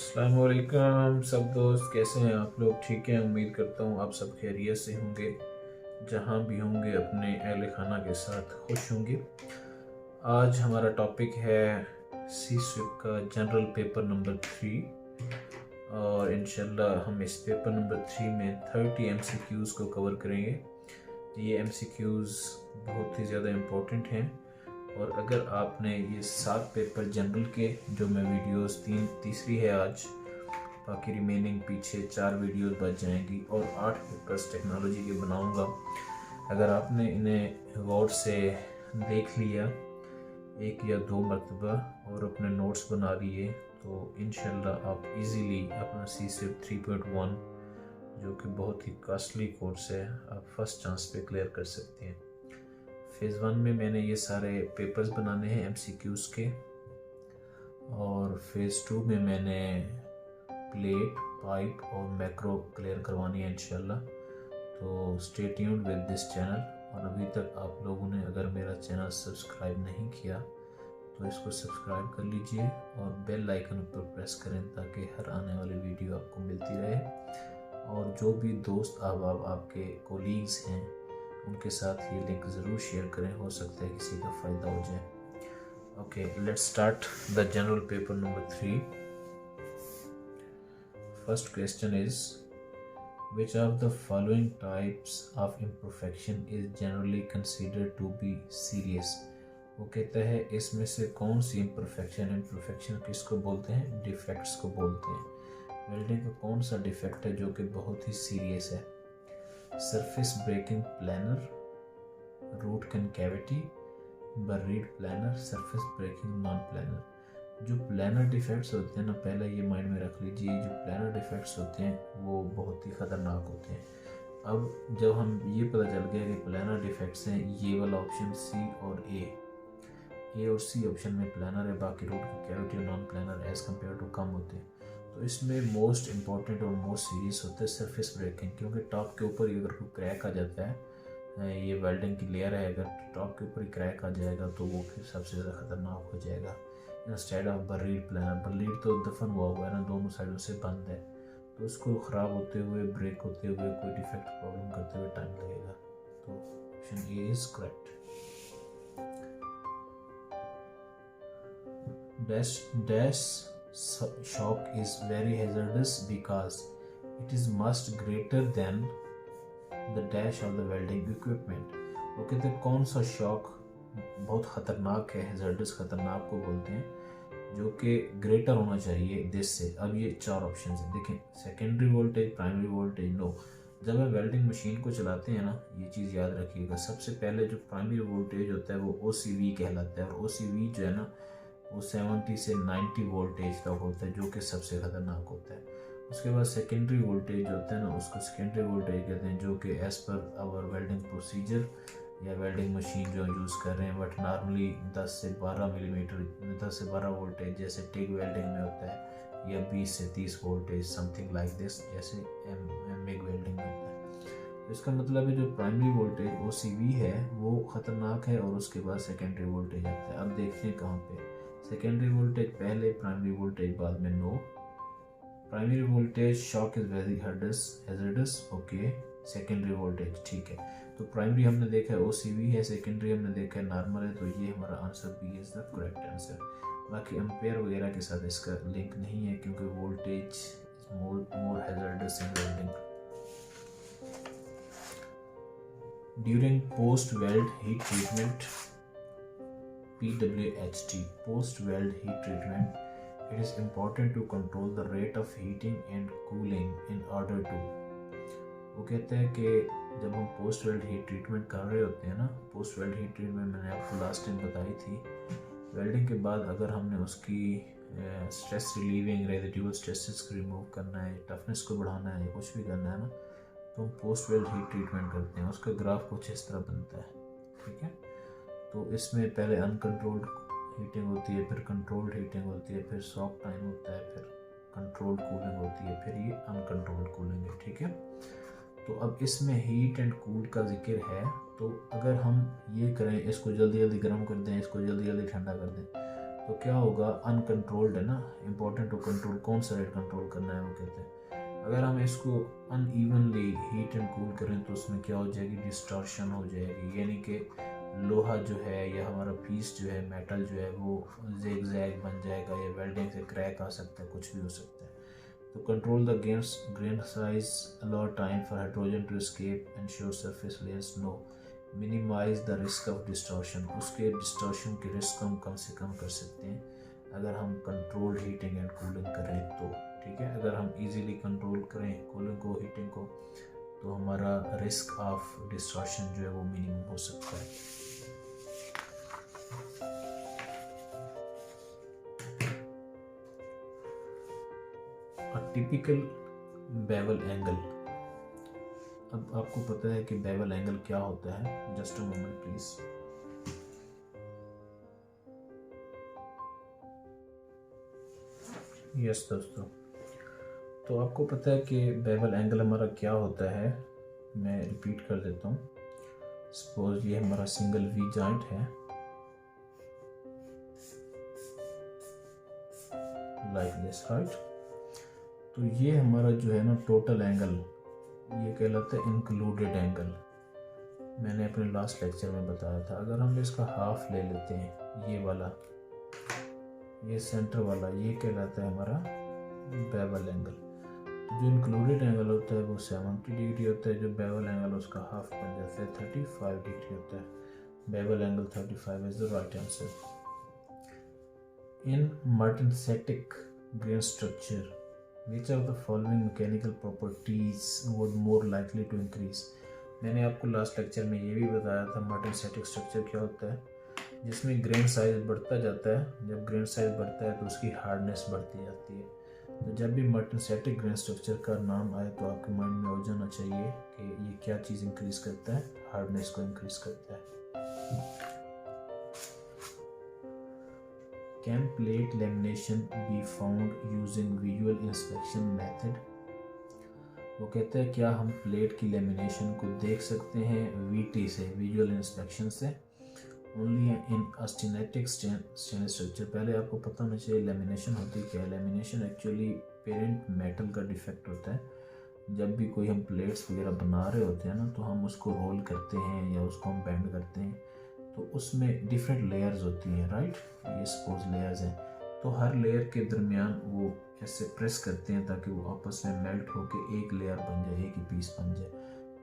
अस्सलाम वालेकुम सब दोस्त, कैसे हैं आप लोग? ठीक हैं, उम्मीद करता हूँ आप सब खैरियत से होंगे। जहाँ भी होंगे अपने अहल खाना के साथ खुश होंगे। आज हमारा टॉपिक है सी स्विप का जनरल पेपर नंबर 3 और इंशाल्लाह हम इस पेपर नंबर 3 में 30 MCQs को कवर करेंगे। ये MCQs बहुत ही ज़्यादा इम्पोर्टेंट हैं और अगर आपने ये 7 पेपर जनरल के, जो मैं वीडियोस तीसरी है आज, बाकी रिमेनिंग पीछे 4 वीडियोस बच जाएंगी और 8 पेपर्स टेक्नोलॉजी के बनाऊंगा। अगर आपने इन्हें गौर से देख लिया 1 या 2 मरतबा और अपने नोट्स बना लिए तो इंशाल्लाह आप इजीली अपना सी स्विप 3.1, जो कि बहुत ही कॉस्टली कोर्स है, आप फर्स्ट चांस पे क्लियर कर सकते हैं। फेज़ 1 में मैंने ये सारे पेपर्स बनाने हैं MCQs के, और फेज़ 2 में मैंने प्लेट, पाइप और मैक्रो क्लियर करवानी है इंशाल्लाह। तो stay tuned with this channel. और अभी तक आप लोगों ने अगर मेरा चैनल सब्सक्राइब नहीं किया तो इसको सब्सक्राइब कर लीजिए और बेल आइकन पर प्रेस करें ताकि हर आने वाली वीडियो आपको मिलती रहे। और जो भी दोस्त अहबाब आपके कोलीग्स हैं उनके साथ ये लिंक ज़रूर शेयर करें, हो सकता है किसी का फ़ायदा हो जाए। Okay, let's start the general paper number 3। First question is which of the following types of imperfection is generally considered to be serious। वो कहता है इसमें से कौन सी इम्परफेक्शन किसको बोलते हैं? डिफेक्ट्स को बोलते हैं। वेल्डिंग का कौन सा डिफेक्ट है जो कि बहुत ही सीरियस है? Surface breaking planar, root concavity, buried planar, surface breaking non planar. जो प्लानर डिफेक्ट्स होते हैं ना, पहले ये माइंड में रख लीजिए, जो प्लानर डिफेक्ट्स होते हैं वो बहुत ही ख़तरनाक होते हैं। अब जब हम ये पता चल गया कि प्लानर डिफेक्ट्स हैं, ये वाला ऑप्शन सी और ए और सी ऑप्शन में प्लानर है, बाकी रूट की कैविटी और non planar as compare to कम होते हैं। तो इसमें मोस्ट इम्पॉर्टेंट और मोस्ट सीरियस होता है सरफेस ब्रेकिंग, क्योंकि टॉप के ऊपर अगर कोई क्रैक आ जाता है, ये वेल्डिंग की लेयर है, अगर टॉप के ऊपर ही क्रैक आ जाएगा तो वो फिर सबसे ज़्यादा ख़तरनाक हो जाएगा। Instead of buried planar, buried तो दफन हुआ हुआ है ना, दोनों साइडों से बंद है, तो उसको ख़राब होते हुए, ब्रेक होते हुए, कोई डिफेक्ट प्रॉब्लम करते हुए टाइम लगेगा। तो option A is correct. Dash shock is very hazardous because it is much greater than the dash of the welding equipment। वो कहते हैं कौन सा शॉक बहुत ख़तरनाक है, हैज़र्डस ख़तरनाक को बोलते हैं, जो कि ग्रेटर होना चाहिए दिस से। अब ये 4 ऑप्शन हैं, देखें, secondary voltage, primary voltage, no. जब हम वेल्डिंग मशीन को चलाते हैं ना, ये चीज़ याद रखिएगा, सबसे पहले जो प्राइमरी वोल्टेज होता है वो OCV कहलाता है, और OCV जो है ना वो 70 से 90 वोल्टेज तक होता है, जो कि सबसे ख़तरनाक होता है। उसके बाद सेकेंडरी वोल्टेज होता है ना, उसको सेकेंडरी वोल्टेज कहते हैं, जो कि as per hour welding procedure या वेल्डिंग मशीन जो यूज़ कर रहे हैं, बट नॉर्मली 10 से 12 मिलीमीटर, 10 से 12 वोल्टेज जैसे टिग वेल्डिंग में होता है, या 20 से 30 वोल्टेज समथिंग लाइक दिस जैसे मिग वेल्डिंग में होता है। तो इसका मतलब है जो प्राइमरी वोल्टेज OCV है वो ख़तरनाक है, और उसके बाद सेकेंडरी वोल्टेज आता है। अब देखते हैं कहाँ पे, सेकेंडरी वोल्टेज पहले, प्राइमरी वोल्टेज बाद में, no. Primary voltage shock is very hazardous, okay. Secondary voltage ठीक है, तो प्राइमरी हमने देखा है OCV है, सेकेंडरी हमने देखा है नॉर्मल है, तो ये हमारा answer B is the correct answer. बाकी एम्पेयर वगैरह के साथ इसका लिंक नहीं है, क्योंकि voltage more hazardous in welding. During post weld heat treatment, PWHT, post weld heat treatment, it is important to control the rate of heating and cooling in order to। वो कहते हैं कि जब हम पोस्ट वेल्ड हीट ट्रीटमेंट कर रहे होते हैं ना, पोस्ट वेल्ड हीट ट्रीटमेंट मैंने आपको लास्ट टाइम बताई थी, वेल्डिंग के बाद अगर हमने उसकी स्ट्रेस रिलीविंग रेजिडुअल स्ट्रेसेस को रिमूव करना है, टफनेस को बढ़ाना है, कुछ भी करना है ना, तो हम पोस्ट वेल्ड हीट ट्रीटमेंट करते हैं। उसका ग्राफ कुछ इस तरह बनता है, ठीक है। तो इसमें पहले अनकंट्रोल्ड हीटिंग होती है, फिर कंट्रोल्ड हीटिंग होती है, फिर सॉफ्ट टाइम होता है, फिर कंट्रोल्ड कूलिंग होती है, फिर ये अनकंट्रोल्ड कूलिंग है, ठीक है। तो अब इसमें हीट एंड कूल का जिक्र है, तो अगर हम ये करें, इसको जल्दी जल्दी गर्म कर दें, इसको जल्दी जल्दी ठंडा कर दें, तो क्या होगा, अनकंट्रोल्ड है ना, इम्पोर्टेंट टू कंट्रोल, कौन सा रेट कंट्रोल करना है वो कहते हैं। अगर हम इसको अनइवनली हीट एंड कूल करें तो उसमें क्या हो जाएगी, डिस्टॉर्शन हो जाएगी, यानी कि लोहा जो है या हमारा पीस जो है, मेटल जो है वो जैग जैग बन जाएगा या वेल्डिंग से क्रैक आ सकता है, कुछ भी हो सकता है। तो control the grain size, allow time for hydrogen to escape, ensure surface layers no, minimize the risk of distortion. उसके डिस्टॉर्शन के रिस्क को हम कम से कम कर सकते हैं अगर हम कंट्रोल्ड हीटिंग एंड कूलिंग करें तो, ठीक है। अगर हम इजीली कंट्रोल करें कूलिंग को, हीटिंग को, तो हमारा रिस्क ऑफ डिस्टॉर्शन जो है वो मिनिमम हो सकता है। Typical bevel angle. अब आपको पता है कि बेवल एंगल क्या होता है, just a moment please. Yes दोस्तों, तो आपको पता है कि बेवल एंगल हमारा क्या होता है, मैं रिपीट कर देता हूँ। सपोज ये हमारा सिंगल वी जॉइंट है, लाइक दिस, राइट। तो ये हमारा जो है ना टोटल एंगल, ये कहलाता है इंक्लूडेड एंगल। मैंने अपने लास्ट लेक्चर में बताया था। अगर हम इसका हाफ ले लेते हैं, ये वाला, ये सेंटर वाला, ये कहलाता है हमारा बेवल एंगल। तो जो इंक्लूडेड एंगल होता है वो 70 डिग्री होता है, जो बेवल एंगल उसका हाफ बन जाता है 35 डिग्री होता है। Bevel angle 35 is the right answer. In martensitic grain structure, which of the following mechanical properties would more likely to increase? मैंने आपको लास्ट लेक्चर में ये भी बताया था martensitic स्ट्रक्चर क्या होता है, जिसमें ग्रेन साइज बढ़ता जाता है। जब ग्रेन साइज बढ़ता है तो उसकी हार्डनेस बढ़ती जाती है। तो जब भी martensitic ग्रेन स्ट्रक्चर का नाम आए तो आपके माइंड में हो जाना चाहिए कि ये क्या चीज़ इंक्रीज करता है, हार्डनेस को इंक्रीज करता है। Can plate lamination be found using visual inspection method? वो कहते हैं क्या हम प्लेट की लेमिनेशन को देख सकते हैं VT से, विजुअल इंस्पेक्शन से, only in austenitic stainless structure. पहले आपको पता होना चाहिए लेमिनेशन होती क्या है। लेमिनेशन एक्चुअली पेरेंट मेटल का डिफेक्ट होता है। जब भी कोई हम प्लेट्स वगैरह बना रहे होते हैं ना, तो हम उसको रोल करते हैं या उसको हम बेंड करते हैं, तो उसमें डिफरेंट लेयर्स होती हैं, राइट। ये सपोज लेयर्स हैं, तो हर लेयर के दरमियान वो ऐसे प्रेस करते हैं ताकि वो आपस में मेल्ट होके एक लेयर बन जाए, एक ही पीस बन जाए।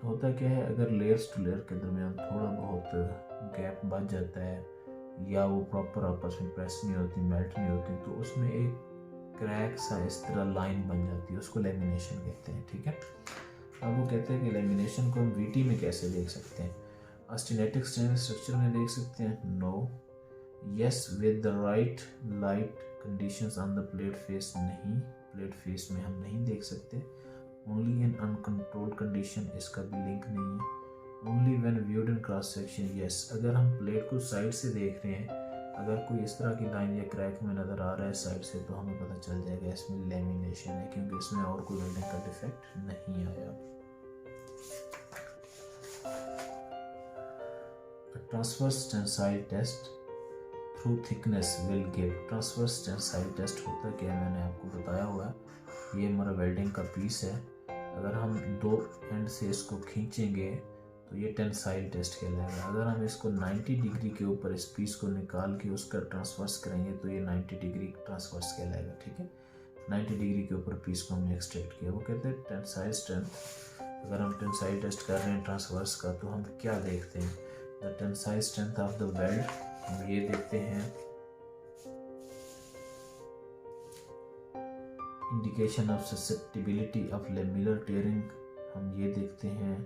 तो होता क्या है, अगर लेयर्स टू लेयर के दरमियान थोड़ा बहुत गैप बच जाता है या वो प्रॉपर आपस में प्रेस नहीं होती, मेल्ट नहीं होती, तो उसमें एक क्रैक सा इस तरह लाइन बन जाती है, उसको लेमिनेशन कहते हैं, ठीक है। अब वो कहते हैं कि लेमिनेशन को हम VT में कैसे देख सकते हैं। ऑस्टेनेटिक स्टेनलेस स्ट्रक्चर में देख सकते हैं, no. Yes with the right light conditions on the plate face, नहीं, प्लेट फेस में हम नहीं देख सकते। ओनली इन अनकंट्रोल्ड कंडीशन, इसका भी लिंक नहीं है। Only when viewed in cross section, yes. अगर हम प्लेट को साइड से देख रहे हैं, अगर कोई इस तरह की लाइन या क्रैक में नज़र आ रहा है साइड से, तो हमें पता चल जाएगा इसमें लेमिनेशन है, क्योंकि इसमें और कोई वेल्डिंग का डिफेक्ट नहीं आया। Transverse tensile test through thickness will give. Transverse tensile test होता क्या है, मैंने आपको बताया हुआ है। ये हमारा वेल्डिंग का पीस है, अगर हम दो एंड से इसको खींचेंगे तो ये टेंसाइल टेस्ट कहलाएगा। अगर हम इसको 90 डिग्री के ऊपर इस पीस को निकाल के उसका ट्रांसवर्स करेंगे तो ये 90 डिग्री ट्रांसवर्स कहलाएगा, ठीक है। 90 डिग्री के ऊपर पीस को हमने एक्सट्रैक्ट किया, वो कहते हैं टेंसाइल स्ट्रेंथ। अगर हम टेंसाइल टेस्ट कर रहे हैं ट्रांसवर्स का, तो हम क्या देखते हैं, the tensile strength of the weld, हम ये देखते हैं। Indication of susceptibility of lamellar tearing, हम ये देखते हैं।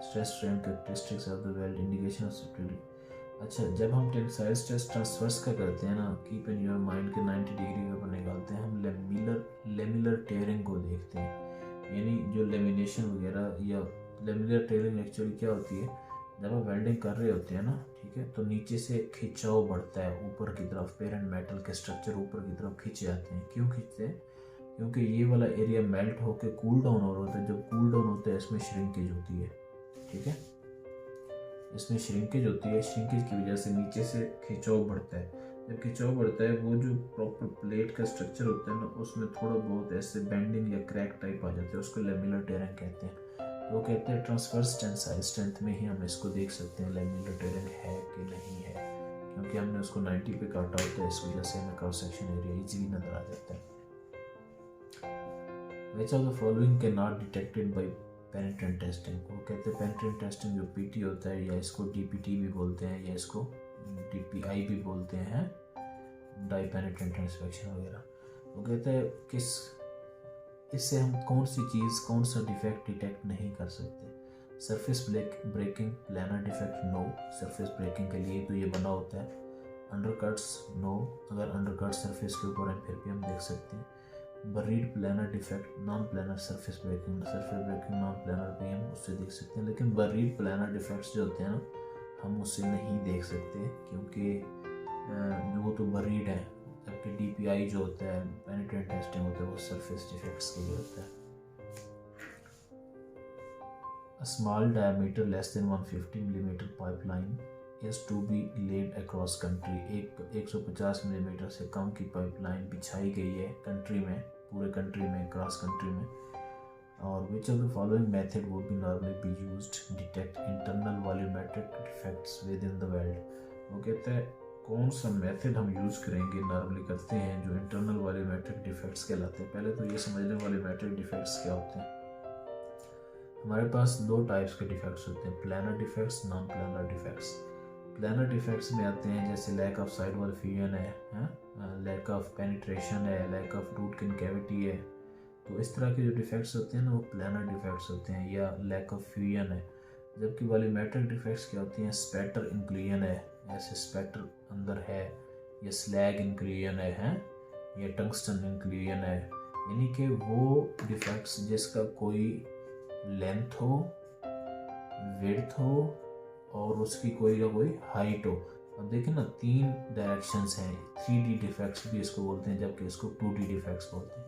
Stress strain characteristics of the weld, indication of susceptibility. अच्छा, जब हम टेंसाइल स्ट्रेस ट्रांसवर्स का करते हैं ना, कीप इन योर माइंड के 90 डिग्री के ऊपर निकालते हैं, हम लेमिलर टेयरिंग को देखते हैं। यानी जो लेमिनेशन वगैरह या लेमिलर टेयरिंग एक्चुअली क्या होती है, जब आप वेल्डिंग कर रहे होते हैं ना, ठीक है, तो नीचे से खिंचाव बढ़ता है ऊपर की तरफ, पेरेंट मेटल के स्ट्रक्चर ऊपर की तरफ खींचे जाते हैं। क्यों खींचते हैं, क्योंकि ये वाला एरिया मेल्ट होकर कूल डाउन हो रहा होता है। जब कूल डाउन होता है इसमें श्रिंकेज होती है, ठीक है, इसमें श्रिंकेज होती है। श्रिंकेज की वजह से नीचे से खिंचाव बढ़ता है। जबकि चौ बढ़ता है वो जो प्रॉपर प्लेट का स्ट्रक्चर होता है ना, उसमें थोड़ा बहुत ऐसे बेंडिंग या क्रैक टाइप आ जाते हैं, उसको लेमिनर टेरेंग कहते हैं। तो वो कहते हैं ट्रांसवर्स टेंसाइल स्ट्रेंथ में ही हम इसको देख सकते हैं लेमिनर टेरेंग है कि नहीं है, क्योंकि हमने उसको 90 पे काटा होता है, इस वजह से हमें क्रॉस सेक्शन एरिया इजीली नजर आ जाता है। Which of the following cannot detected by penetrant testing? वो कहते हैं penetrant testing जो पीटी होता है, या इसको डीपीटी भी बोलते हैं, या इसको डीपीआई भी बोलते हैं, डाई पेनिट्रेंट इंस्पेक्शन वगैरह। वो कहते हैं किस इससे हम कौन सी चीज़, कौन सा डिफेक्ट डिटेक्ट नहीं कर सकते। Surface breaking, planar defect no, surface breaking के लिए तो ये बना होता है। अंडरकट्स नो, अगर अंडरकट सरफेस के ऊपर है फिर भी हम देख सकते हैं। Buried planar defect, non planar surface breaking non planar भी हम उससे देख सकते हैं, लेकिन बरीड प्लानर डिफेक्ट्स जो होते हैं ना, हम उससे नहीं देख सकते, क्योंकि वो तो बरीड है, जबकि डीपीआई जो होता है, पेनिट्रेंट टेस्टिंग होता है, वो सरफेस डिफेक्ट्स के लिए होता है। A small diameter less than 150 mm pipeline is to be laid across country. 150 millimetre से कम की पाइपलाइन बिछाई गई है कंट्री में, पूरे कंट्री में, क्रॉस कंट्री में। और which of the following method would be normally be used to detect internal volumetric defects within the weld? वो कहता है कौन सा मेथड हम यूज़ करेंगे, नॉर्मली करते हैं, जो इंटरनल वॉल्यूमेट्रिक डिफेक्ट्स कहलाते हैं। पहले तो ये समझ लें वॉल्यूमेट्रिक डिफेक्ट्स क्या होते हैं। हमारे पास दो टाइप्स के डिफेक्ट्स होते हैं, planar defects, non planar defects. Planar defects में आते हैं जैसे lack of side wall fusion है, लैक ऑफ पेनिट्रेशन है, लैक ऑफ रूट कैविटी है। तो इस तरह के जो डिफेक्ट्स होते हैं ना, वो प्लानर डिफेक्ट्स होते हैं, या लैक ऑफ फ्यूजन है। जबकि वॉल्यूमेट्रिक डिफेक्ट्स क्या होती हैं, स्पैटर इंक्लूजन है, ऐसे स्पैटर अंदर है, या स्लैग इंक्लूजन है, या टंगस्टन इंक्लूजन है। यानी कि वो डिफेक्ट्स जिसका कोई लेंथ हो, विड्थ हो, और उसकी कोई हाइट हो। अब देखें ना, 3 डायरेक्शंस हैं, 3D डिफेक्ट्स भी इसको बोलते हैं, जबकि इसको 2D डिफेक्ट्स बोलते हैं।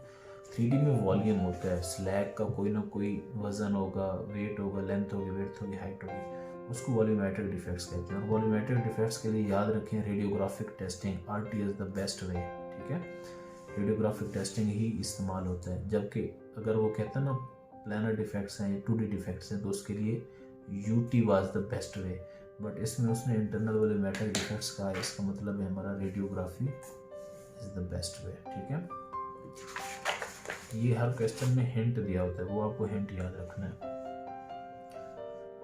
3D में वॉल्यूम होता है, स्लैग का कोई ना कोई वजन होगा, वेट होगा, लेंथ होगी, विड्थ होगी, हाइट होगी, उसको वॉल्यूमेट्रिक डिफेक्ट्स कहते हैं। और वॉल्यूमेट्रिक डिफेक्ट्स के लिए याद रखें radiographic testing, RT is the best way, ठीक है, रेडियोग्राफिक टेस्टिंग ही इस्तेमाल होता है। जबकि अगर वो कहते हैं ना प्लानर डिफेक्ट्स हैं या 2D डिफेक्ट्स हैं, तो उसके लिए UT was the best way, but इसमें उसने इंटरनल वॉल्यूमेट्रिक डिफेक्ट्स कहा, इसका मतलब है हमारा radiography is the best way, ठीक है। ये हर क्वेश्चन में हिंट दिया होता है, वो आपको हिंट याद रखना है।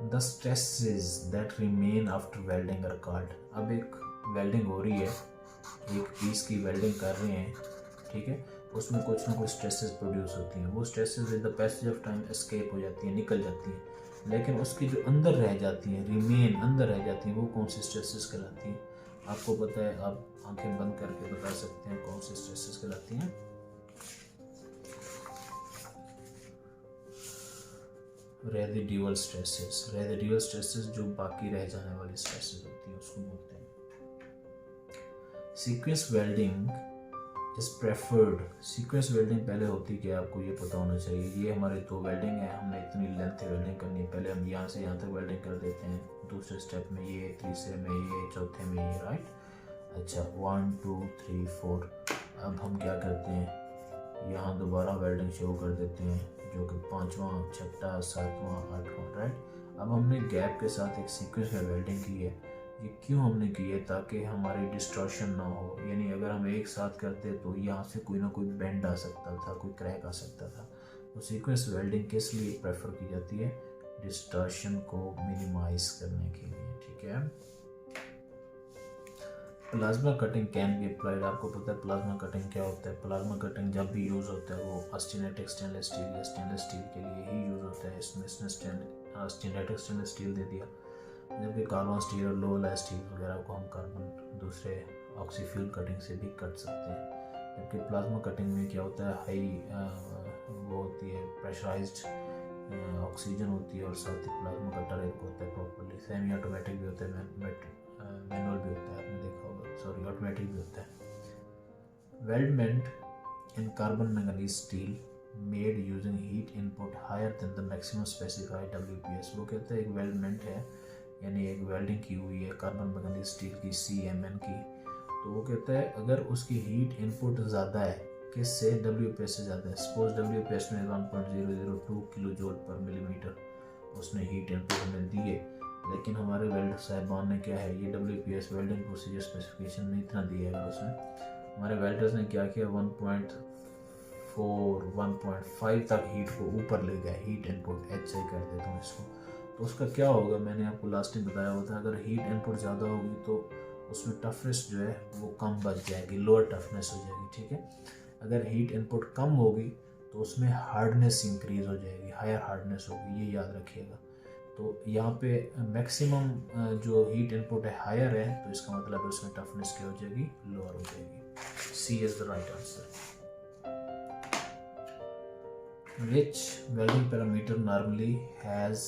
The stresses that remain after welding are called. अब एक वेल्डिंग हो रही है, एक पीस की वेल्डिंग कर रहे हैं, ठीक है, उसमें कुछ ना कुछ स्ट्रेसेस प्रोड्यूस होती हैं। वो stresses with the passage of time escape हो जाती हैं, निकल जाती हैं, लेकिन उसकी जो अंदर रह जाती हैं, रिमेन अंदर रह जाती हैं, वो कौन सी स्ट्रेसेस कहलाती हैं? आपको पता है, आप आंखें बंद करके बता सकते हैं कौन सी स्ट्रेसेस कहलाती हैं। रेसिडुअल स्ट्रेसेस, रेसिडुअल स्ट्रेसेस जो बाकी रह जाने वाली स्ट्रेसेस होती हैं, उसको बोलते हैं। Sequence welding is preferred. Sequence welding पहले होती क्या, आपको ये पता होना चाहिए। ये हमारे 2 वेल्डिंग है, हमने इतनी लेंथ वेल्डिंग करनी है, पहले हम यहाँ से यहाँ तक वेल्डिंग कर देते हैं, दूसरे स्टेप में ये, तीसरे में ये, चौथे में ये, राइट। अच्छा, 1 2 3 4। अब हम क्या करते हैं, यहाँ दोबारा वेल्डिंग शुरू कर देते हैं, जो कि 5वां, 6वां, 7वां, 8वां, राइट। अब हमने गैप के साथ एक सीक्वेंस में वेल्डिंग की है। ये क्यों हमने की है, ताकि हमारी डिस्टॉर्शन ना हो, यानी अगर हम एक साथ करते तो यहाँ से कोई ना कोई बेंड आ सकता था, कोई क्रैक आ सकता था। तो सीक्वेंस वेल्डिंग किस लिए प्रेफर की जाती है, डिस्टॉर्शन को मिनिमाइज करने के लिए, ठीक है। Plasma cutting can be applied. आपको पता है प्लाज्मा कटिंग क्या होता है। प्लाज्मा कटिंग जब भी यूज़ होता है वो ऑस्टेनेटिक स्टेनलेस स्टील या स्टेनलेस स्टील के लिए ही यूज़ होता है। इसमें ऑस्टेनेटिक स्टेनलेस स्टील दे दिया, जबकि कार्बन स्टील और लो लाइट स्टील वगैरह को हम कार्बन दूसरे ऑक्सीफ्यूल कटिंग से भी कट सकते हैं। जबकि प्लाज्मा कटिंग में क्या होता है, हाई वो होती है, प्रेशराइज्ड ऑक्सीजन होती है, और साथ ही प्लाज्मा कटर एक होता है प्रॉपर्ली, सेमी ऑटोमेटिक भी होता है, मैनुअल भी होता है, आपने देखा होगा, सॉरी ऑटोमेटिक भी होता है। Weldment in carbon manganese steel made using heat input higher than the maximum specified WPS। वो कहते हैं एक वेल्डमेंट है, यानी एक वेल्डिंग की हुई है कार्बन मैंगनीज स्टील की, CMN की, तो वो कहता है अगर उसकी हीट इनपुट ज़्यादा है, किससे, WPS से ज़्यादा है, सपोज WPS में 1.002 किलो जूल पर मिलीमीटर उसने हीट इनपुट हमें दी है, लेकिन हमारे वेल्डर साहिबान ने क्या है, ये WPS वेल्डिंग प्रोसीजर स्पेसिफिकेशन में इतना दिया है, उसमें हमारे वेल्डर्स ने क्या किया, 1.4 1.5 तक हीट को ऊपर ले गया, हीट इनपुट HI कर देता हूँ इसको। तो उसका क्या होगा, मैंने आपको लास्ट टाइम बताया हुआ था, अगर हीट इनपुट ज़्यादा होगी तो उसमें टफनेस जो है वो कम बच जाएगी, लोअर टफनेस हो जाएगी, ठीक है। अगर हीट इनपुट कम होगी तो उसमें हार्डनेस इंक्रीज हो जाएगी, हायर हार्डनेस होगी, ये याद रखिएगा। तो यहाँ पे मैक्सिमम जो हीट इनपुट है हायर है, तो इसका मतलब है उसमें टफनेस क्या हो जाएगी, लोअर हो जाएगी। C is the right answer. Which welding parameter normally has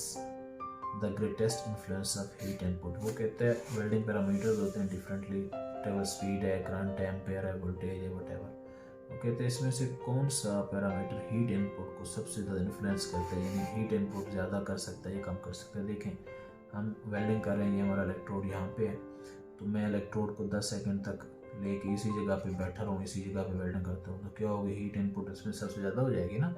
the greatest influence of heat input? वो कहते हैं वेल्डिंग पैरामीटर्स होते हैं डिफरेंटली, ट्रेवल स्पीड है, करंट है, एम्पेयर है, वोल्टेज है, वटेवर। वो कहते हैं इसमें से कौन सा पैरामीटर हीट इनपुट को सबसे ज़्यादा इन्फ्लुएंस करता है, यानी हीट इनपुट ज़्यादा कर सकता है या कम कर सकता है। देखें, हम वेल्डिंग कर रहे हैं, ये हमारा इलेक्ट्रोड यहाँ पे है, तो मैं इलेक्ट्रोड को 10 सेकंड तक लेके इसी जगह पे बैठा रहूँ, इसी जगह पे वेल्डिंग करता हूँ, तो क्या होगी, हीट इनपुट इसमें सबसे ज़्यादा हो जाएगी ना।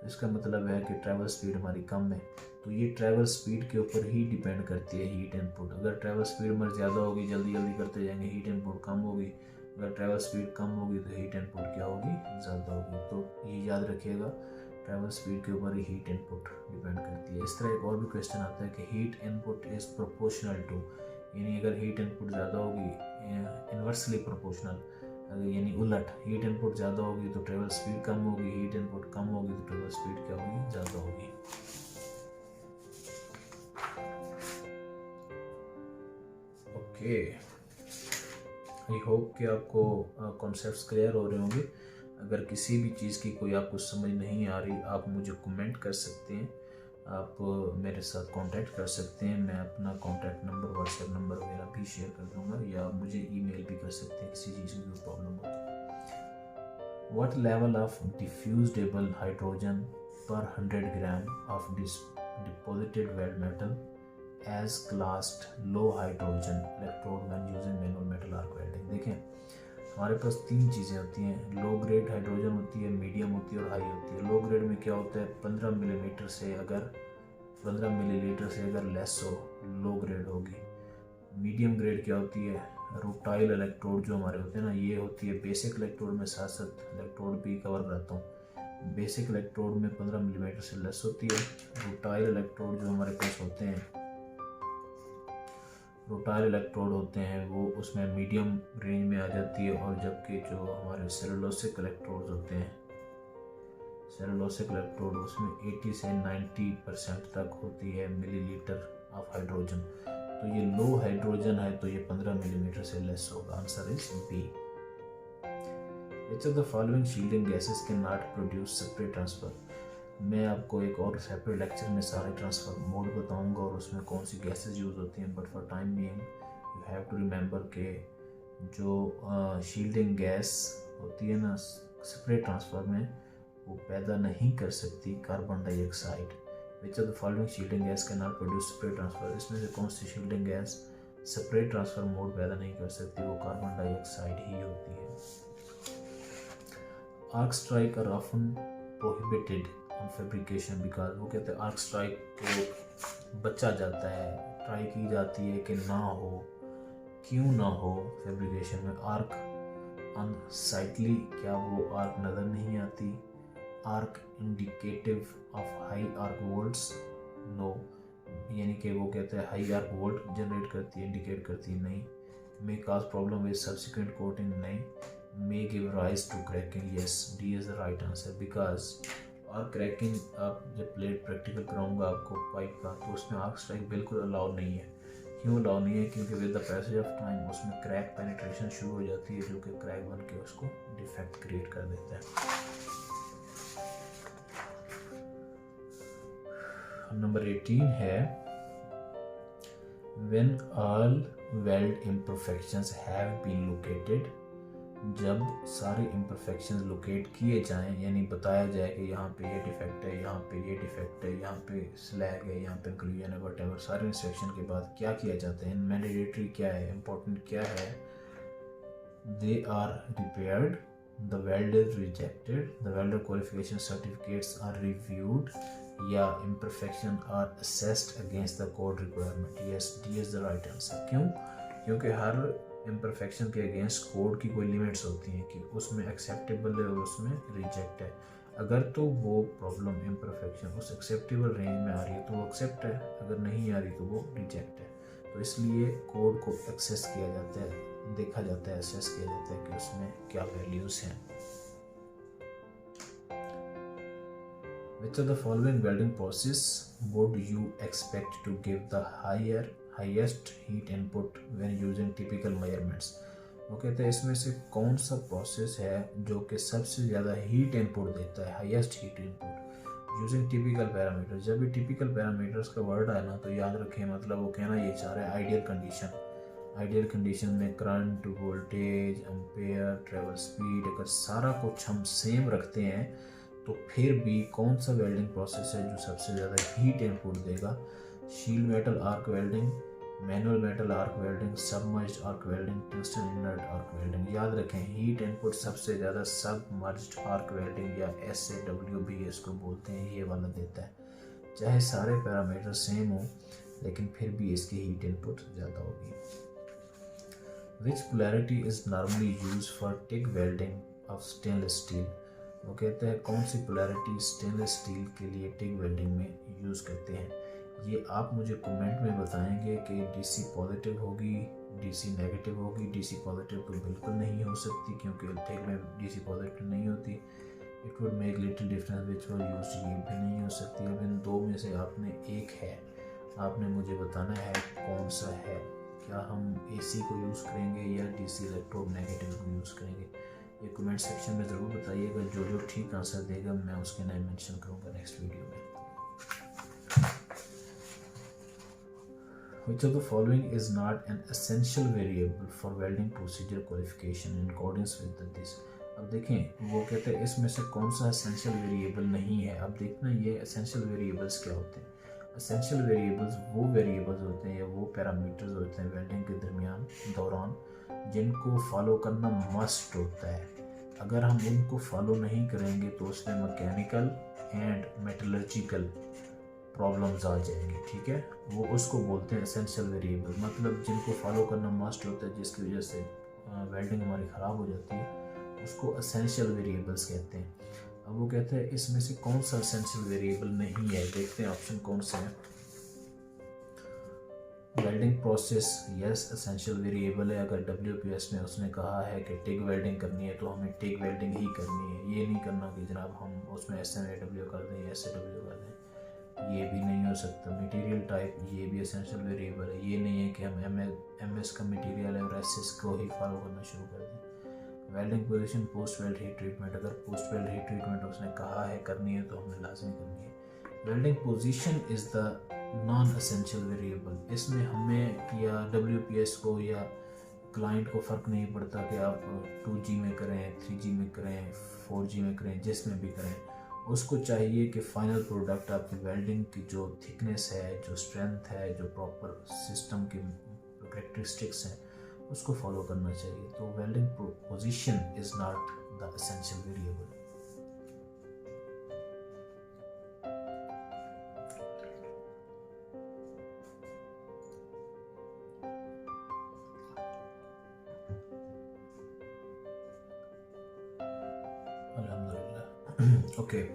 इसका मतलब है कि ट्रैवल स्पीड हमारी कम है, तो ये ट्रैवल स्पीड के ऊपर ही डिपेंड करती है हीट इनपुट। अगर ट्रैवल स्पीड हमारी ज़्यादा होगी, जल्दी जल्दी करते जाएंगे, हीट इनपुट कम होगी। अगर ट्रैवल स्पीड कम होगी तो हीट इनपुट क्या होगी, ज़्यादा होगी। तो ये याद रखिएगा, ट्रैवल स्पीड के ऊपर ही हीट इनपुट डिपेंड करती है। इस तरह एक और भी क्वेश्चन आता है कि heat input is proportional to, यानी अगर हीट इनपुट ज़्यादा होगी, इन्वर्सली प्रोपोर्शनल, यानी उलट, हीट इनपुट ज़्यादा होगी तो ट्रेवल स्पीड कम होगी, हीट इनपुट कम होगी तो ट्रेवल स्पीड क्या होगी, ज़्यादा होगी। ओके, आई होप कि आपको कॉन्सेप्ट्स क्लियर हो रहे होंगे। अगर किसी भी चीज़ की कोई आपको समझ नहीं आ रही, आप मुझे कमेंट कर सकते हैं, आप मेरे साथ कांटेक्ट कर सकते हैं। मैं अपना कांटेक्ट नंबर, व्हाट्सएप नंबर वगैरह भी शेयर कर दूंगा, या आप मुझे ईमेल भी कर सकते हैं किसी चीज़ की कोई प्रॉब्लम हो तो। What level of diffusible hydrogen per 100 gram of deposited weld metal as classed low hydrogen electrode when using manual metal arc welding. देखें, हमारे पास 3 चीज़ें होती हैं, लो ग्रेड हाइड्रोजन होती है, मीडियम होती है और हाई होती है। लो ग्रेड में क्या होता है, 15 मिलीलीटर से अगर लेस हो, लो ग्रेड होगी। मीडियम ग्रेड क्या होती है, रूटाइल इलेक्ट्रोड जो हमारे होते हैं ना, ये होती है बेसिक इलेक्ट्रोड में, साथ साथ इलेक्ट्रोड भी कवर करता हूँ। बेसिक इलेक्ट्रोड में 15 मिलीमीटर से लेस होती है। रूटाइल इलेक्ट्रोड जो हमारे पास होते हैं, रोटाइल इलेक्ट्रोड होते हैं, वो उसमें मीडियम रेंज में आ जाती है। और जबकि जो हमारे सेलुलोसिक इलेक्ट्रोड होते हैं, सेलुलोसिक इलेक्ट्रोड, उसमें 80 से 90% तक होती है मिलीलीटर ऑफ हाइड्रोजन। तो ये लो हाइड्रोजन है, तो ये 15 मिलीमीटर से लेस होगा। Answer is B. Which of the following shielding gases can not produce separate transfer. मैं आपको एक और सेपरेट लेक्चर में सारे ट्रांसफर मोड बताऊंगा और उसमें कौन सी गैसेस यूज़ होती हैं, but for time being you have to remember के जो शील्डिंग गैस होती है ना सेपरेट ट्रांसफर में, वो पैदा नहीं कर सकती carbon dioxide. Which of the following shielding gas can not produce separate transfer. इसमें से कौन सी shielding gas separate transfer mode पैदा नहीं कर सकती, वो कार्बन डाइऑक्साइड ही होती है। Arc strike are often prohibited on fabrication because, वो कहते हैं आर्क स्ट्राइक को बचा जाता है, ट्राई की जाती है कि ना हो, क्यों ना हो फैब्रिकेशन में। आर्क अनसाइटली, क्या वो आर्क नज़र नहीं आती। Arc indicative of high arc volts, no, यानी कि वो कहते हैं हाई आर्क वोल्ट जनरेट करती है, इंडिकेट करती है, नहीं। May cause problem with subsequent coating, नहीं। May give rise to cracking, yes, D is the right answer. Because arc cracking, आप जब प्लेट प्रैक्टिकल कराऊंगा आपको पाइप का, तो उसमें आर्क स्ट्राइक बिल्कुल अलाउ नहीं है। क्यों अलाउ नहीं है, क्योंकि with the passage of time उसमें क्रैक पेनिट्रेशन शुरू हो जाती है, जो कि क्रैक बन के उसको डिफेक्ट क्रिएट कर देता है। नंबर 18 है, when all weld imperfections have been located, जब सारे imperfections लोकेट किए जाएं, यानी बताया जाए कि यहाँ पे ये डिफेक्ट है, यहाँ पे ये डिफेक्ट है, यहाँ पे स्लैग है, यहाँ पे इंक्लूजन है, वटेवर, सारे इंस्पेक्शन के बाद क्या किया जाता है, मैंडेटरी क्या है, इम्पोर्टेंट क्या है, they are repaired, the weld is rejected, the welder qualification certificates are reviewed, या imperfection are assessed against the code requirement. Yes, D is the right answer. क्यों? क्योंकि हर imperfection के against code की कोई limits होती हैं कि उसमें acceptable है और उसमें reject है. अगर तो वो प्रॉब्लम imperfection उस acceptable रेंज में आ रही है तो वो accept है, अगर नहीं आ रही तो वो reject है. तो इसलिए कोड को एक्सेस किया जाता है, देखा जाता है, असेस किया जाता है कि उसमें क्या वैल्यूज हैं. Which of the following welding process would you expect to give the highest heat input when using typical measurements? वो कहते हैं इसमें से कौन सा प्रोसेस है जो कि सबसे ज़्यादा हीट इनपुट देता है, highest heat input using typical parameter. जब भी टिपिकल पैरामीटर्स का वर्ड आए ना तो याद रखें, मतलब वो कहना ये चाह रहा है आइडियल कंडीशन. आइडियल कंडीशन में current, voltage, ampere, travel speed, अगर सारा कुछ हम सेम रखते हैं तो फिर भी कौन सा वेल्डिंग प्रोसेस है जो सबसे ज़्यादा हीट इनपुट देगा. Shield metal arc welding, manual metal arc welding, submerged arc welding, tungsten inert arc welding. याद रखें हीट इनपुट सबसे ज़्यादा सबमर्ज्ड आर्क वेल्डिंग या SAW भी इसको बोलते हैं, ये वाला देता है. चाहे सारे पैरामीटर सेम हो लेकिन फिर भी इसकी हीट इनपुट ज़्यादा होगी. Which polarity is normally used for TIG welding of stainless steel? वो कहते हैं कौन सी पोलैरिटी स्टेनलेस स्टील के लिए टिग वेल्डिंग में यूज़ करते हैं. ये आप मुझे कमेंट में बताएंगे कि DC पॉजिटिव होगी, DC नेगेटिव होगी. DC पॉजिटिव तो बिल्कुल नहीं हो सकती क्योंकि टिग में DC पॉजिटिव नहीं होती. It would make little difference which were use, ये भी नहीं हो सकती. अब इन दो में से आपने एक है, आपने मुझे बताना है कौन सा है. क्या हम AC को यूज़ करेंगे या DC इलेक्ट्रोनेगेटिव को यूज़ करेंगे, ये कमेंट सेक्शन में ज़रूर बताइएगा. जो ठीक आंसर देगा मैं उसके नाम मेंशन करूँगा नेक्स्ट वीडियो में. Which of the following is not an essential variable for welding procedure qualification in accordance with this? अब देखें वो कहते हैं इसमें से कौन सा एसेंशियल वेरिएबल नहीं है. अब देखना ये एसेंशियल वेरिएबल्स क्या होते हैं. एसेंशियल वेरिएबल्स वो वेरिएबल्स होते हैं या वो पैरामीटर्स होते हैं वेल्डिंग के दौरान जिनको फॉलो करना मस्ट होता है. अगर हम उनको फॉलो नहीं करेंगे तो उसमें मैकेनिकल एंड मेटलर्जिकल प्रॉब्लम्स आ जाएंगे. ठीक है, वो उसको बोलते हैं एसेंशियल वेरिएबल. मतलब जिनको फॉलो करना मस्ट होता है जिसकी वजह से वेल्डिंग हमारी ख़राब हो जाती है, उसको एसेंशियल वेरिएबल्स कहते हैं. अब वो कहते हैं इसमें से कौन सा एसेंशियल वेरिएबल नहीं है. देखते हैं ऑप्शन कौन से हैं. Welding process, yes essential variable है. अगर WPS में उसने कहा है कि टिग वेल्डिंग करनी है तो हमें टिग वेल्डिंग ही करनी है. ये नहीं करना कि जनाब हम उसमें SMAW कर दें या SAW कर दें, ये भी नहीं हो सकता. मटेरियल टाइप, ये भी एसेंशियल वेरिएबल है. ये नहीं है कि हम MS का मटेरियल है और SS को ही फॉलो करना शुरू कर दें. Welding position, post weld heat treatment, अगर पोस्ट वेल्ड हीट ट्रीटमेंट उसने कहा है करनी है तो हमने लाजमी करनी है. Welding position is the non essential variable. इसमें हमें या WPS को या क्लाइंट को फ़र्क नहीं पड़ता कि आप 2G में करें, 3G में करें, 4G में करें, जिसमें भी करें. उसको चाहिए कि फाइनल प्रोडक्ट आपकी वेल्डिंग की जो थिकनेस है, जो स्ट्रेंथ है, जो प्रॉपर सिस्टम की कैरेक्टरिस्टिक्स हैं, उसको फॉलो करना चाहिए. तो welding position is not the essential variable. Okay.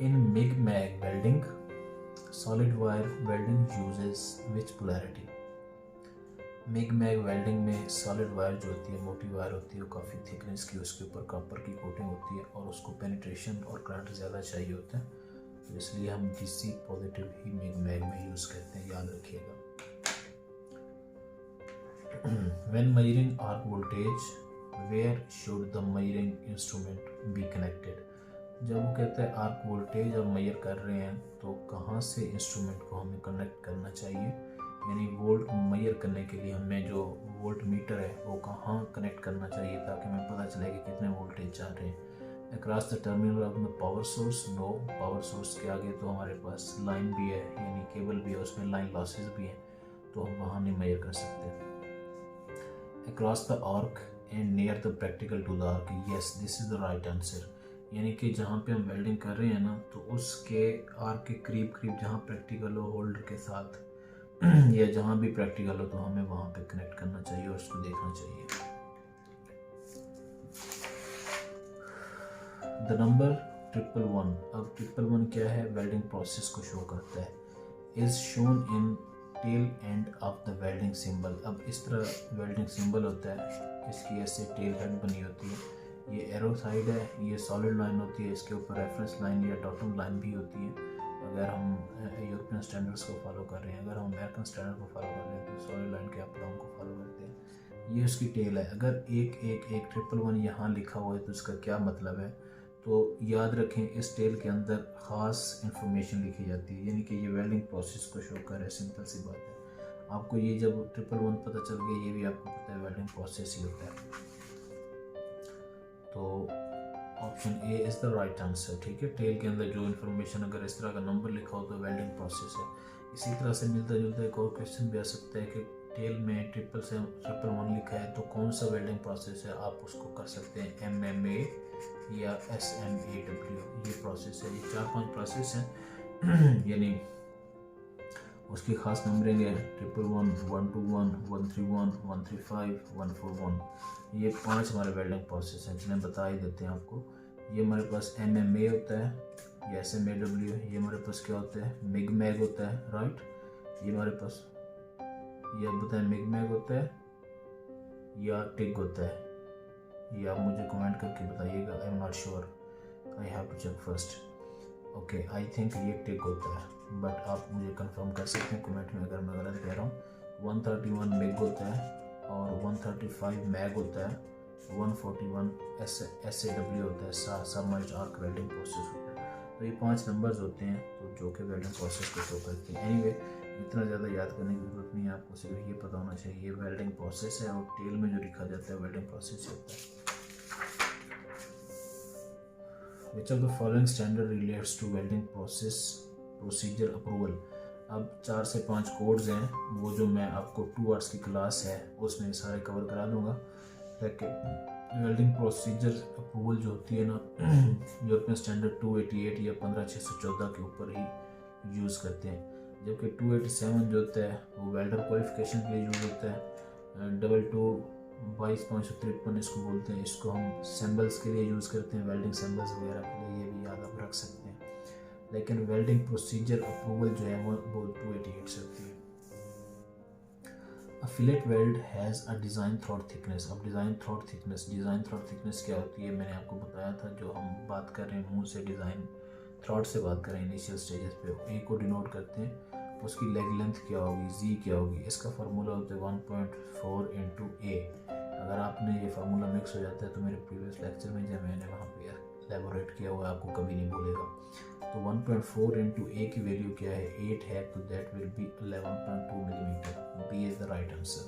In MIG-MAG welding, solid wire welding uses which polarity? MIG-MAG welding में solid wire जो होती है, मोटी वायर होती है, वो काफ़ी थिकनेस की, उसके ऊपर कॉपर की कोटिंग होती है और उसको पेनिट्रेशन और करंट ज़्यादा चाहिए होता है. तो इसलिए हम DC पॉजिटिव ही MIG-MAG में यूज़ करते हैं, याद रखिएगा. When measuring arc voltage, where should the measuring instrument be connected? जब वो कहते हैं आर्क वोल्टेज अब मेजर कर रहे हैं तो कहाँ से इंस्ट्रूमेंट को हमें कनेक्ट करना चाहिए. यानी वोल्ट मेजर करने के लिए हमें जो वोल्ट मीटर है वो कहाँ कनेक्ट करना चाहिए ताकि हमें पता चले कि कितने वोल्टेज जा रहे हैं. Across the terminal of the power source, no. Power source के आगे तो हमारे पास लाइन भी है, यानी केबल भी है, उसमें लाइन लॉसेज भी हैं, तो हम वहाँ नहीं मेजर कर सकते. across the arc and near the practical to the arc. Yes, this is the right answer. यानी कि जहाँ पे हम वेल्डिंग कर रहे हैं ना, तो उसके आर्क के करीब करीब जहाँ प्रैक्टिकल हो होल्डर के साथ या जहाँ भी प्रैक्टिकल हो, तो हमें वहाँ पे कनेक्ट करना चाहिए और उसको देखना चाहिए. The number 111. अब 111 क्या है? वेल्डिंग प्रोसेस को शो करता है. Is shown in tail end of the welding symbol. अब इस तरह वेल्डिंग सिंबल होता है, इसकी ऐसे टेल हेड बनी होती है, ये एरो साइड है, ये सॉलिड लाइन होती है, इसके ऊपर रेफरेंस लाइन या डॉटम लाइन भी होती है अगर हम यूरोपियन स्टैंडर्ड्स को फॉलो कर रहे हैं. अगर हम अमेरिकन स्टैंडर्ड को फॉलो कर रहे हैं तो सॉलिड लाइन के अप डाउन को फॉलो करते हैं. ये उसकी टेल है. अगर 111 यहाँ लिखा हुआ है तो इसका क्या मतलब है? तो याद रखें, इस टेल के अंदर ख़ास इंफॉर्मेशन लिखी जाती है, यानी कि ये वेल्डिंग प्रोसेस को शो कर है. सिंपल सी बात है. आपको ये जब 111 पता चल गया, ये भी आपको पता है वेल्डिंग प्रोसेस ही होता है. तो option A is the right answer. ठीक है, टेल के अंदर जो इन्फॉर्मेशन अगर इस तरह का नंबर लिखा हो तो वेल्डिंग प्रोसेस है. इसी तरह से मिलता जुलता एक और क्वेश्चन भी आ सकता है कि टेल में 111 लिखा है तो कौन सा वेल्डिंग प्रोसेस है? आप उसको कर सकते हैं MMA या SMAW. ये प्रोसेस है. ये 4-5 प्रोसेस हैं यानी उसकी ख़ास नंबरिंग है 111, 121, 131, 135, 141. ये 5 हमारे वेल्डिंग प्रोसेस हैं जिन्हें बता ही देते हैं आपको. ये हमारे पास MMA होता है या SMAW. ये हमारे पास क्या होता है? MIG-MAG होता है. राइट, ये हमारे पास, ये आप बताएं MIG-MAG होता है या TIG होता है? ये आप मुझे कमेंट करके बताइएगा. I am not sure, I have to check first. Okay, I think ये TIG होता है, बट आप मुझे कंफर्म कर सकते हैं कमेंट में अगर मैं गलत कह रहा हूँ. 131 MIG होता है और 135 MAG होता है. 141 SAW होता है, सबमर्ज्ड आर्क वेल्डिंग प्रोसेस होता है. तो ये 5 नंबर्स होते हैं तो जो कि वेल्डिंग प्रोसेस को शो करते हैं. एनीवे, इतना ज़्यादा याद करने की ज़रूरत नहीं है. आपको सिर्फ ये पता होना चाहिए ये वेल्डिंग प्रोसेस है और टेल में जो लिखा जाता है वेल्डिंग प्रोसेस होता है. Which of the following standard relates to welding process procedure approval? अब 4 से 5 कोड्स हैं, वो जो मैं आपको 2 आवर्स की क्लास है उसमें सारे कवर करा दूंगा. लेकिन वेल्डिंग प्रोसीजर अप्रूवल जो होती है ना, यूरोपियन स्टैंडर्ड 288 या 15614 के ऊपर ही यूज़ करते हैं. जबकि 287 जो होता है वो वेल्डर क्वालिफिकेशन के लिए यूज़ होता है. 22 इसको बोलते हैं. इसको हम सैम्बल्स के लिए यूज़ करते हैं, वेल्डिंग सैम्बल्स वगैरह के लिए. ये भी याद आप रख सकते हैं. लेकिन वेल्डिंग प्रोसीजर अप्रूवल जो है वो 288 से होती है. A fillet weld has a design throat thickness. अब डिज़ाइन थ्रोट थिकनेस क्या होती है? मैंने आपको बताया था. जो हम बात कर रहे हैं मुंह से, डिज़ाइन थ्रोट से बात करें इनिशियल स्टेजेस पे, ए को डिनोट करते हैं. उसकी लेग लेंथ क्या होगी? जी क्या होगी? इसका फार्मूला होता है 1.4 × A. अगर आपने ये फार्मूला मिक्स हो जाता है तो मेरे प्रीवियस लेक्चर में जब मैंने वहाँ पे एलेबोरेट किया हुआ आपको कभी नहीं भूलेगा. तो 1.4 × A की वैल्यू क्या है? 8 है, तो that will be 11.2 millimetre. B is the right answer.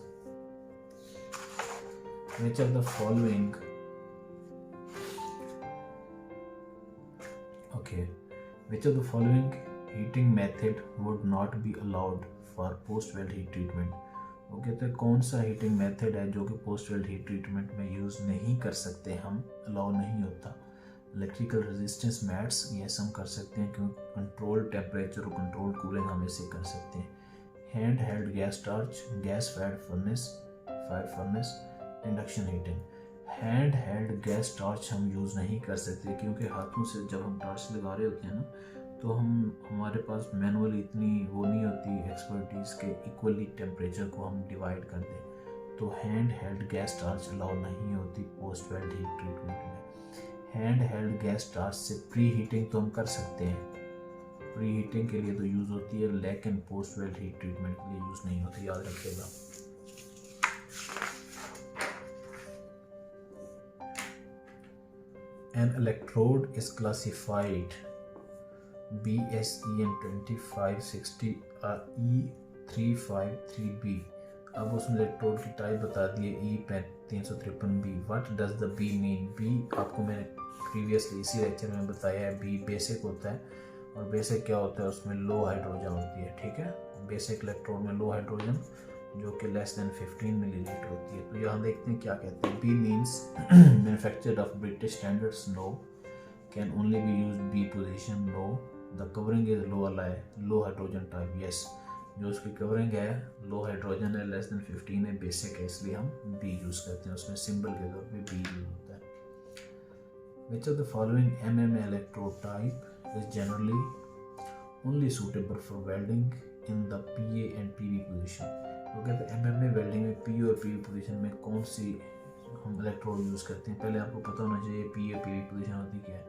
Which of the following heating method would not be allowed for post weld heat treatment? वो कहते हैं कौन सा हीटिंग मेथड है जो कि पोस्ट वेल्ड हीट ट्रीटमेंट में यूज़ नहीं कर सकते हम, अलाउ नहीं होता. इलेक्ट्रिकल रेजिस्टेंस मैट्स, ये हम कर सकते हैं क्योंकि कंट्रोल टेम्परेचर और कंट्रोल कूलिंग हम इसे कर सकते हैं. Hand held gas torch, gas fire furnace, induction heating. Hand held gas torch हम यूज़ नहीं कर सकते क्योंकि हाथों से जब हम टॉर्च लगा रहे होते हैं ना, तो हमारे पास मैनुअली इतनी वो नहीं होती एक्सपर्टीज़ के इक्वली टेम्परेचर को हम डिवाइड कर दें. तो hand held gas torch allow नहीं होती पोस्ट वेल्ड हीट ट्रीटमेंट में. हैंड हेल्ड गैस टॉर्च से प्री हीटिंग तो हम कर सकते हैं, प्री हीटिंग के लिए तो यूज़ होती है, लेकिन पोस्ट वेल्ड हीट ट्रीटमेंट के लिए यूज़ नहीं होती. याद रखिएगा. An electrode is classified BSEN 2560 E353B. अब उसमें इलेक्ट्रोड की टाइप बता दिए E353B. What does the B mean? B आपको मैंने प्रीवियसली इसी लेक्चर में बताया है. B बेसिक होता है और बेसिक क्या होता है? उसमें लो हाइड्रोजन होती है. ठीक है, बेसिक इलेक्ट्रोड में लो हाइड्रोजन जो कि लेस देन 15 मिलीलीटर होती है। तो यहाँ देखते हैं क्या कहते हैं। B means manufactured of British standards, no. Can only be use B position, no. The covering is low alloy, low hydrogen type, yes. जो उसकी कवरिंग है लो हाइड्रोजन है, लेस देन 15 है, बेसिक है, इसलिए हम बी यूज़ करते हैं, उसमें सिंबल के तौर पे बी यूज होता है। विच of the following MMA electrode type is generally only suitable for welding in the PA and PV position. वो कहते हैं एमएमए वेल्डिंग में पी और पीवी पोजिशन में कौन सी हम इलेक्ट्रोड यूज़ करते हैं। पहले आपको पता होना चाहिए पी और पीवी पोजिशन होती क्या है।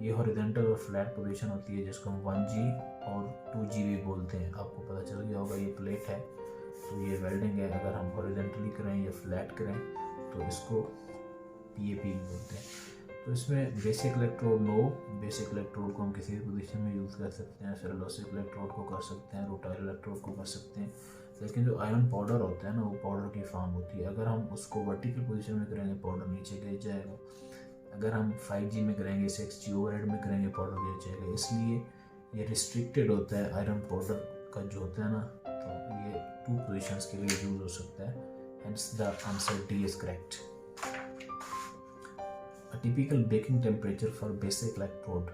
ये हॉरिजॉन्टल और फ्लैट पोजीशन होती है, जिसको हम 1G और 2G भी बोलते हैं। आपको पता चल गया होगा, ये प्लेट है तो ये वेल्डिंग है। अगर हम हॉरिजॉन्टली करें या फ्लैट करें तो इसको PAP बोलते हैं। तो इसमें बेसिक इलेक्ट्रोड लो, बेसिक इलेक्ट्रोड को हम किसी भी पोजीशन में यूज़ कर सकते हैं, सेलोसिक इलेक्ट्रोड को कर सकते हैं, रोटाइल इलेक्ट्रोड को कर सकते हैं। लेकिन जो आयरन पाउडर होता है ना, वो पाउडर की फॉर्म होती है। अगर हम उसको वर्टिकल पोजीशन में करेंगे पाउडर नीचे गिर जाएगा, अगर हम 5G में करेंगे 6G ओवरहेड में करेंगे पाउडर गिर जाएगा। इसलिए ये रिस्ट्रिक्टेड होता है आयरन पाउडर का जो होता है ना, तो ये 2 पोजीशंस के लिए यूज हो सकता है। Hence the answer D is correct. A typical baking temperature for basic electrode.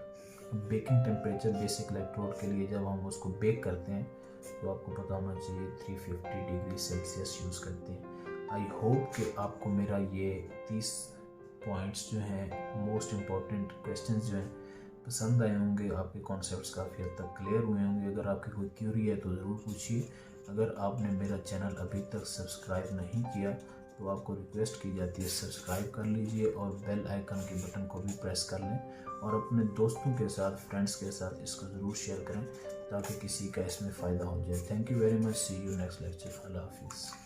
Baking temperature basic electrode के लिए जब हम उसको बेक करते हैं तो आपको पता होना चाहिए 350 डिग्री सेल्सियस यूज़ करते हैं। आई होप कि आपको मेरा ये 30 पॉइंट्स जो हैं, मोस्ट इम्पॉर्टेंट क्वेश्चंस जो हैं पसंद आए होंगे। आपके कॉन्सेप्ट्स काफ़ी हद तक क्लियर हुए होंगे। अगर आपकी कोई क्यूरी है तो ज़रूर पूछिए। अगर आपने मेरा चैनल अभी तक सब्सक्राइब नहीं किया तो आपको रिक्वेस्ट की जाती है सब्सक्राइब कर लीजिए और बेल आइकन के बटन को भी प्रेस कर लें और अपने दोस्तों के साथ, फ्रेंड्स के साथ इसको ज़रूर शेयर करें ताकि किसी का इसमें फ़ायदा हो जाए। Thank you very much. See you next lecture. अल्लाह हाफिज़।